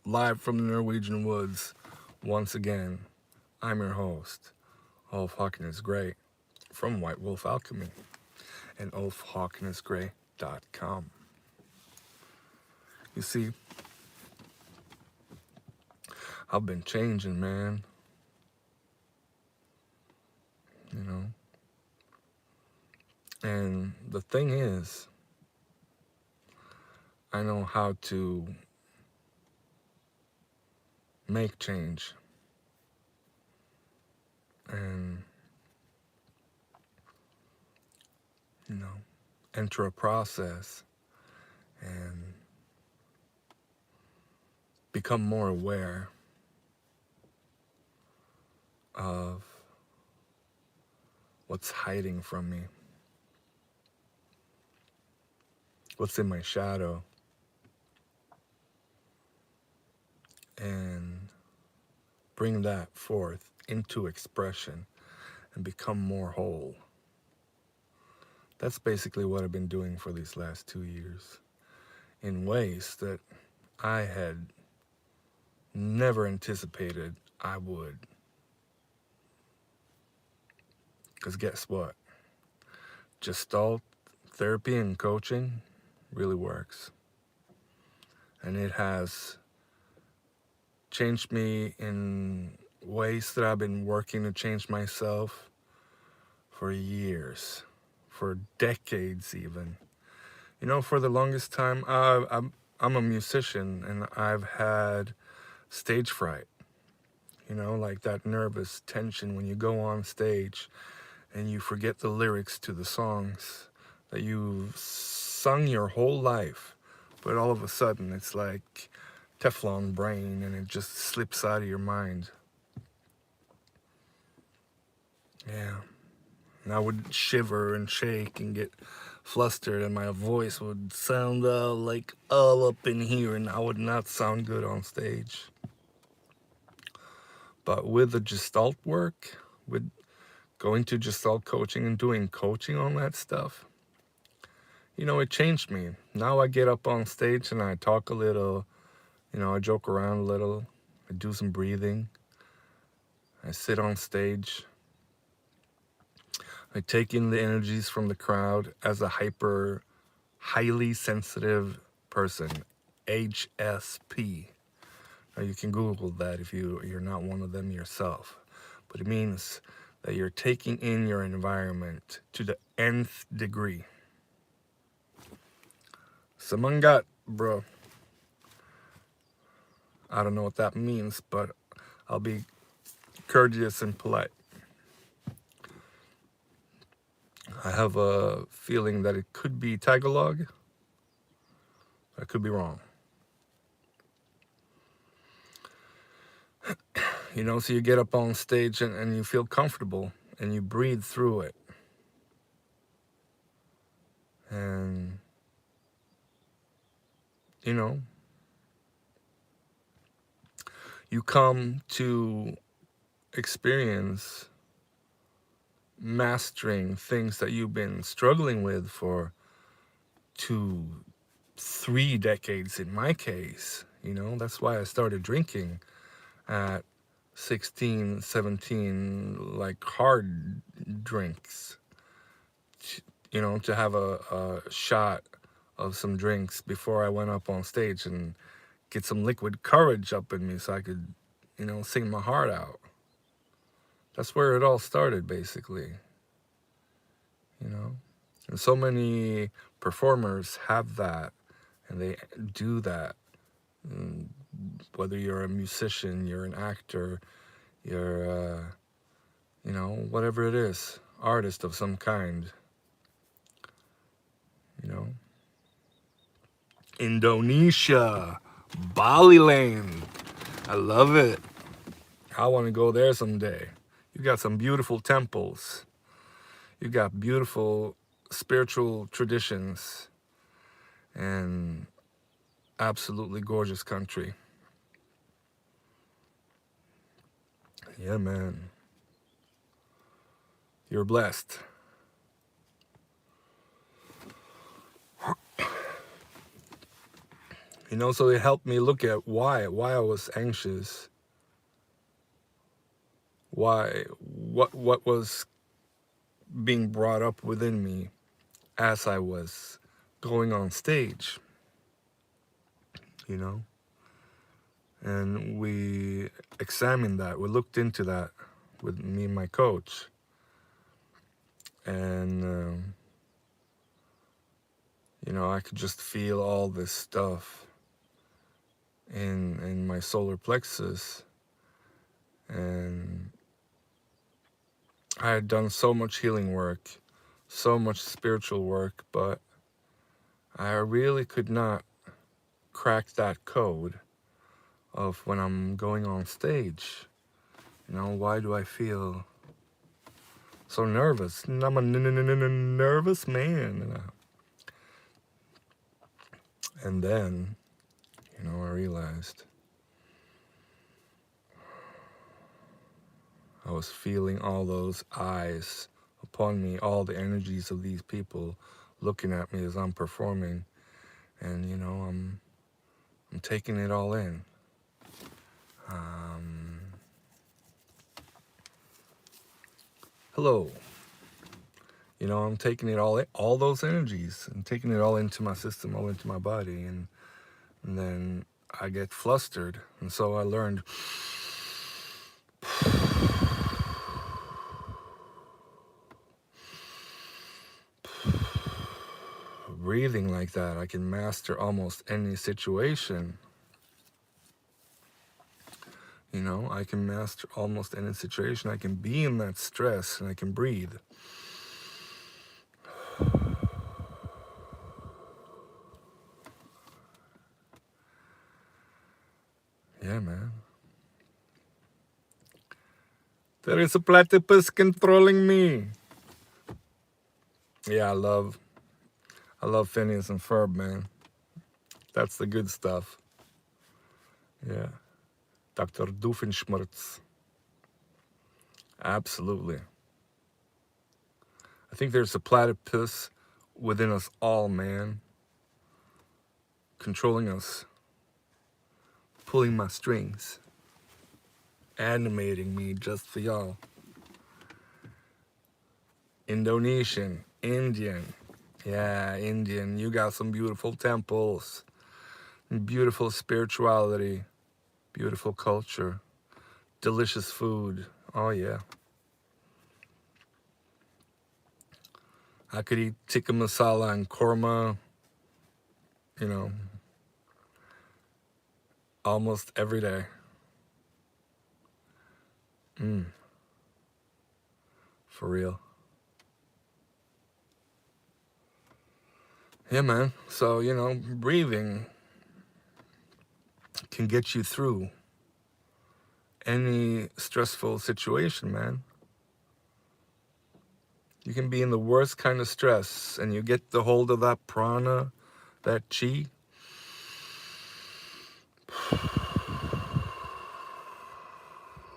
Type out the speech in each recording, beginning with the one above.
live from the Norwegian woods. Once again, I'm your host, Wolf Alchemy, from White Wolf Alchemy and wolfalchemygray.com. You see, I've been changing, man. You know? And the thing is, I know how to make change and, enter a process and become more aware of what's hiding from me, what's in my shadow, and bring that forth into expression and become more whole. That's basically what I've been doing for these last 2 years in ways that I had never anticipated I would. Because guess what? Gestalt therapy and coaching really works. And it has changed me in ways that I've been working to change myself for years, for decades even. For the longest time, I'm a musician and I've had stage fright. Like that nervous tension when you go on stage and you forget the lyrics to the songs that you've sung your whole life, but all of a sudden it's like Teflon brain and it just slips out of your mind. Yeah. And I would shiver and shake and get flustered and my voice would sound like all up in here and I would not sound good on stage. But with the Gestalt work, with going to Gestalt coaching and doing coaching on that stuff, it changed me. Now I get up on stage and I talk a little, I joke around a little, I do some breathing, I sit on stage, I take in the energies from the crowd as a highly sensitive person, HSP. Now you can Google that if you're not one of them yourself. But it means that you're taking in your environment to the nth degree. Samangat, bro. I don't know what that means, but I'll be courteous and polite. I have a feeling that it could be Tagalog. I could be wrong. So you get up on stage and you feel comfortable and you breathe through it. And, you come to experience mastering things that you've been struggling with for 2-3 decades in my case. That's why I started drinking at 16, 17, like hard drinks, to have a shot of some drinks before I went up on stage and get some liquid courage up in me so I could, sing my heart out. That's where it all started, basically. And so many performers have that, and they do that. And whether you're a musician, you're an actor, you're, whatever it is, artist of some kind. Indonesia, Bali land. I love it. I want to go there someday. You got some beautiful temples. You got beautiful spiritual traditions and absolutely gorgeous country. Yeah, man. You're blessed. You know, so it helped me look at why I was anxious, what was being brought up within me as I was going on stage, you know. And we examined that. We looked into that with me and my coach. And, you know, I could just feel all this stuff in my solar plexus. And I had done so much healing work, so much spiritual work, but I really could not crack that code of when I'm going on stage. You know, why do I feel so nervous? And I'm a nervous man. And then, you know, I realized I was feeling all those eyes upon me, all the energies of these people looking at me as I'm performing. And, you know, I'm taking it all in. Hello. You know, I'm taking it all those energies, and taking it all into my system, all into my body. And then I get flustered. And so I learned breathing like that. I can master almost any situation. You know, I can master almost any situation. I can be in that stress and I can breathe. Yeah, man. There is a platypus controlling me. Yeah, I love Phineas and Ferb, man. That's the good stuff. Yeah. Dr. Doofenshmirtz. Absolutely. I think there's a platypus within us all, man. Controlling us. Pulling my strings. Animating me just for y'all. Indonesian. Indian. Yeah, Indian. You got some beautiful temples. Beautiful spirituality. Beautiful culture. Delicious food. Oh, yeah. I could eat tikka masala and korma, you know, almost every day. For real. Yeah, man. So, you know, breathing can get you through any stressful situation, man. You can be in the worst kind of stress and you get the hold of that prana, that chi.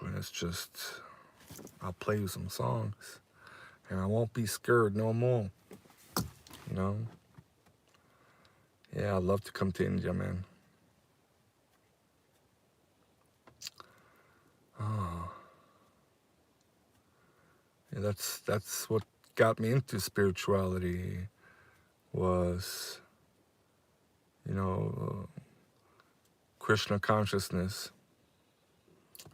And it's just, I'll play you some songs and I won't be scared no more. You know? Yeah, I'd love to come to India, man. Oh. Yeah, that's what got me into spirituality was, you know, Krishna consciousness.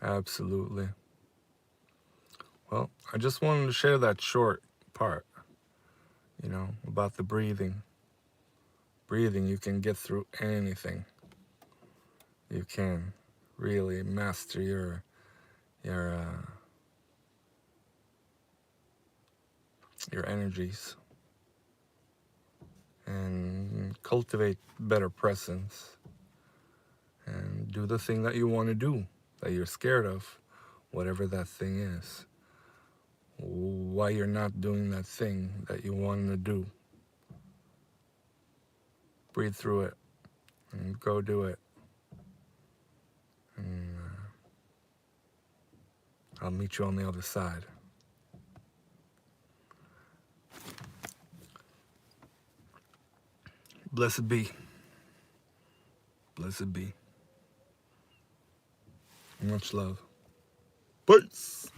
Absolutely. Well, I just wanted to share that short part, you know, about the breathing. Breathing, you can get through anything. You can really master your energies and cultivate better presence and do the thing that you want to do, that you're scared of, whatever that thing is. Why you're not doing that thing that you want to do. Breathe through it and go do it. And I'll meet you on the other side. Blessed be. Blessed be. Much love. Peace.